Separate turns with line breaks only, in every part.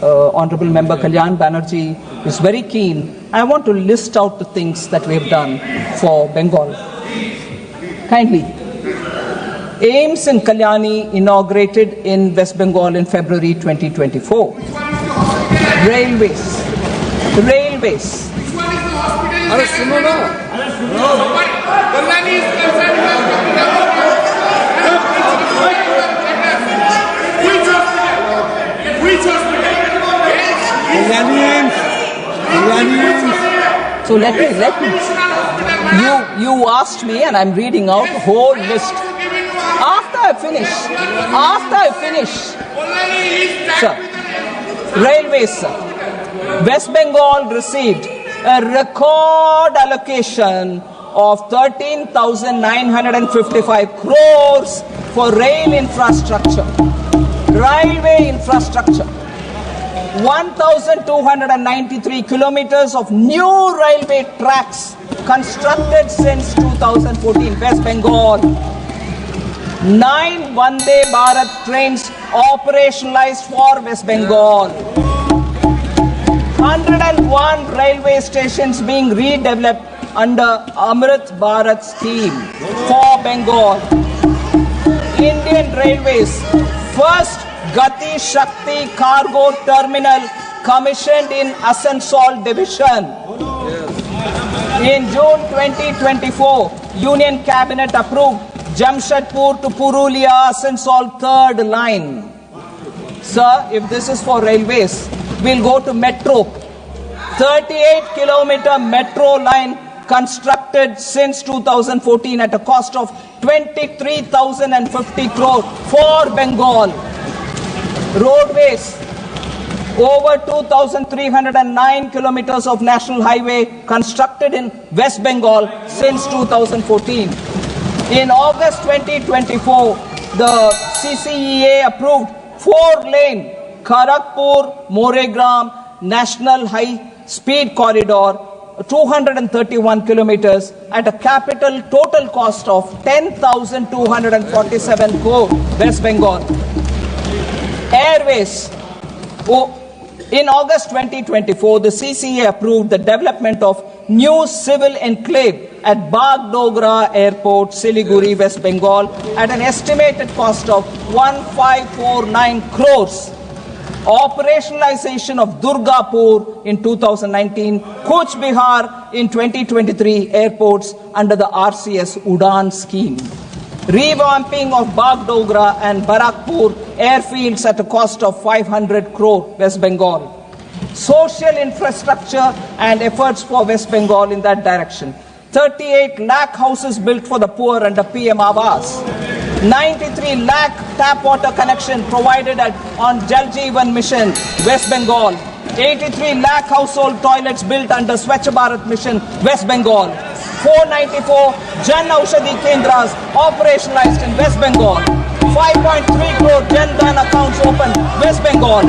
Honorable Member Kalyan Banerjee is very keen, I want to list out the things that we have done for Bengal. Kindly. AIIMS in Kalyani inaugurated in West Bengal in February 2024. Railways. So let me. You asked me, and I'm reading out the whole list. After I finish, sir. Railways, sir. West Bengal received a record allocation of 13,955 crores for rail infrastructure, railway infrastructure. 1,293 kilometers of new railway tracks constructed since 2014, West Bengal. 9 Vande Bharat trains operationalized for West Bengal. 101 railway stations being redeveloped under Amrit Bharat scheme for Bengal. Indian Railways first Gati Shakti Cargo Terminal commissioned in Asansol Division. In June 2024, Union Cabinet approved Jamshedpur to Purulia Asansol third line. Sir, if this is for railways, we'll go to metro. 38-kilometer metro line constructed since 2014 at a cost of 23,050 crore for Bengal. Roadways, over 2,309 kilometers of national highway constructed in West Bengal since 2014. In August 2024, the CCEA approved 4-lane Kharagpur-Moregram National High Speed Corridor, 231 kilometers at a capital total cost of 10,247 crore, West Bengal. Airways. In August 2024, the CCA approved the development of new civil enclave at Bagdogra Airport, Siliguri, West Bengal at an estimated cost of 1549 crores. Operationalization of Durgapur in 2019, Kuch Bihar in 2023 airports under the RCS Udan scheme. Revamping of Bagdogra and Barakpur airfields at a cost of 500 crore, West Bengal. Social infrastructure and efforts for West Bengal in that direction. 38 lakh houses built for the poor under PM Awas. 93 lakh tap water connection provided on Jal Jeevan Mission, West Bengal. 83 lakh household toilets built under Swachh Bharat Mission, West Bengal. 494 Jan Aushadhi Kendras operationalized in West Bengal. 5.3 crore Jan Dhan accounts opened, West Bengal. 5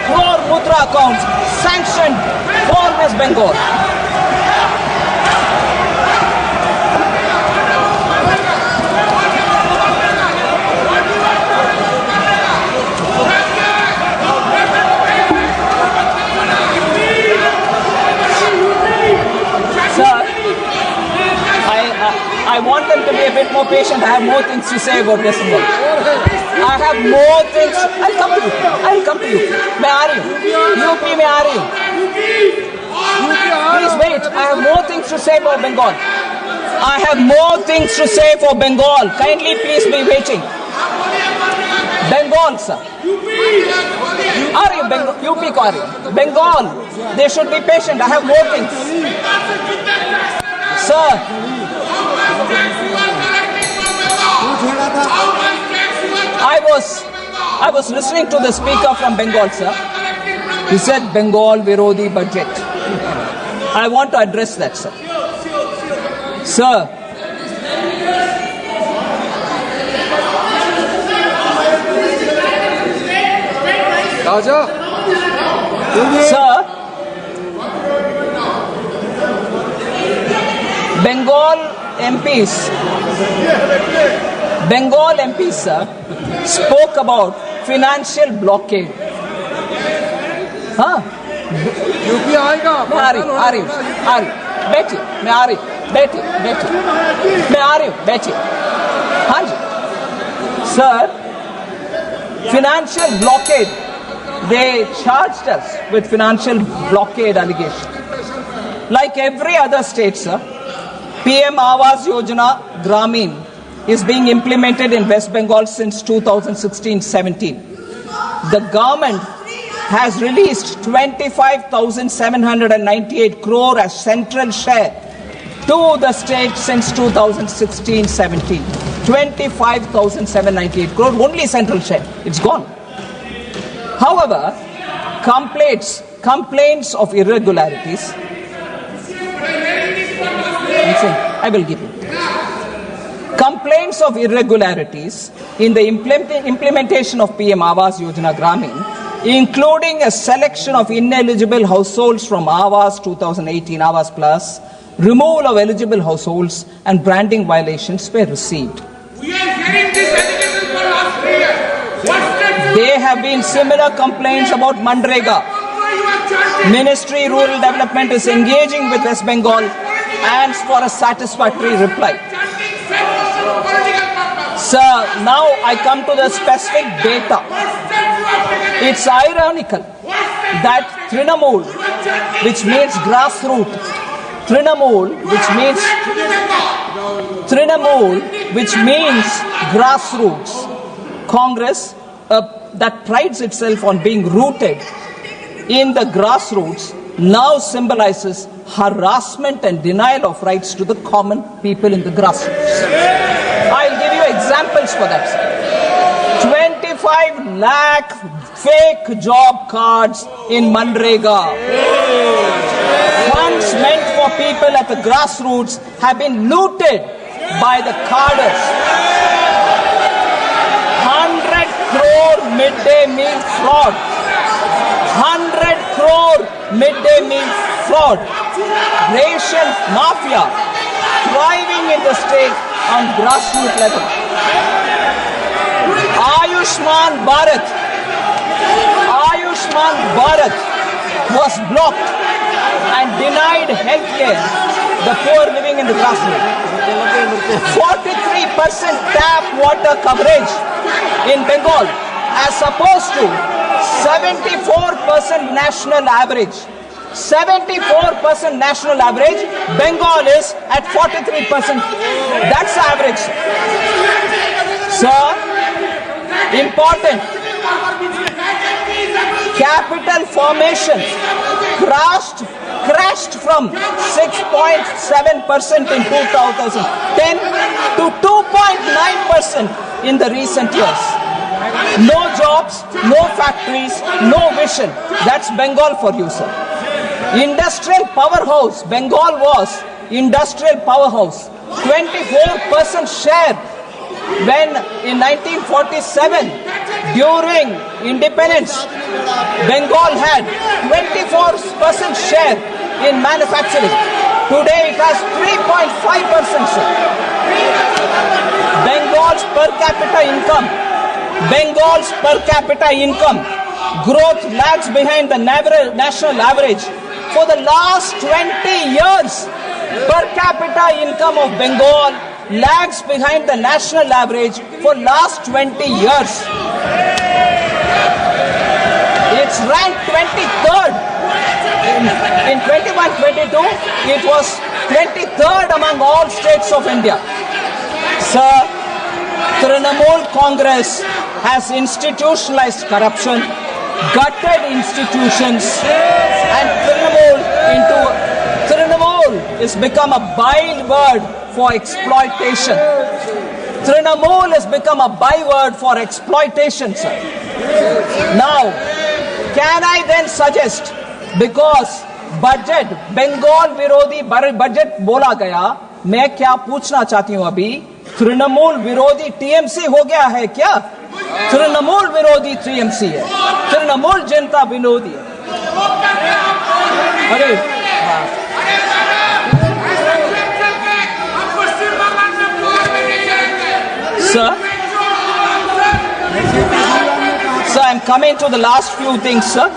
crore Mudra accounts sanctioned for West Bengal. I want them to be a bit more patient. I have more things to say about West Bengal. I have more things. I'll come to you. मैं आ रही हूँ. UP में आ रही हूँ. Please wait. I have more things to say about Bengal. I have more things to say for Bengal. Kindly please be waiting. Bengal, sir. आ रही हूँ Bengal. UP को आ रही हूँ. Bengal. They should be patient. I have more things. Sir. I was listening to the speaker from Bengal, sir. He said Bengal Virodi budget. I want to address that, sir. Sir, Bengal MPs, sir, spoke about financial blockade. हाँ
UP आएगा।
मैं आ रही बैठिए, मैं आ रही, बैठिए, मैं आ रही हूँ, बैठिए। हाँ जी sir, financial blockade, they charged us with financial blockade allegation. Like every other state, sir, PM Awas Yojana Gramin is being implemented in West Bengal since 2016-17. The government has released 25,798 crore as central share to the state since 2016-17. 25,798 crore, only central share. It's gone. However, complaints of irregularities, I will give you. Complaints of irregularities in the implementation of PM Awas Yojana Gramin, including a selection of ineligible households from Awas 2018 Awas Plus, removal of eligible households and branding violations were received.
We are hearing this allegation for last 3 years.
There have been similar complaints about Mandrega. Ministry Rural Development is engaging with West Bengal and for a satisfactory reply. Sir, now I come to the specific data. It's ironical that Trinamool, which means grassroots, which means grassroots, Congress that prides itself on being rooted in the grassroots now symbolizes harassment and denial of rights to the common people in the grassroots. I'll give you examples for that. 25 lakh fake job cards in Mandrega. Funds meant for people at the grassroots have been looted by the carders. 100 crore midday meal fraud. 100 crore midday meal fraud. Ration mafia thriving in the state on grassroots level. Ayushman Bharat was blocked and denied health care the poor living in the grassroots. 43% tap water coverage in Bengal as opposed to 74% national average. 74% national average. Bengal is at 43%. That's the average. Sir, important. Capital formation crashed from 6.7% in 2010 to 2.9% in the recent years. No jobs, no factories, no vision. That's Bengal for you, sir. Industrial powerhouse. Bengal was industrial powerhouse. 24% share when in 1947 during independence Bengal had 24% share in manufacturing. Today it has 3.5%, sir. Bengal's per capita income growth lags behind the national average. For the last 20 years, per capita income of Bengal lags behind the national average for last 20 years. It's ranked 23rd. In 21-22, it was 23rd among all states of India. Sir, Trinamool Congress has institutionalized corruption, gutted institutions, and Trinamool has become a byword for exploitation. Trinamool has become a byword for exploitation, sir. Now, can I then suggest, because budget, Bengal विरोधी budget बोला गया, मैं क्या पूछना चाहती हूँ अभी, तृणमूल विरोधी टीएमसी हो गया है क्या? तृणमूल विरोधी टीएमसी है, तृणमूल जनता विरोधी है. अरे Sir, I'm coming to the last few things, sir.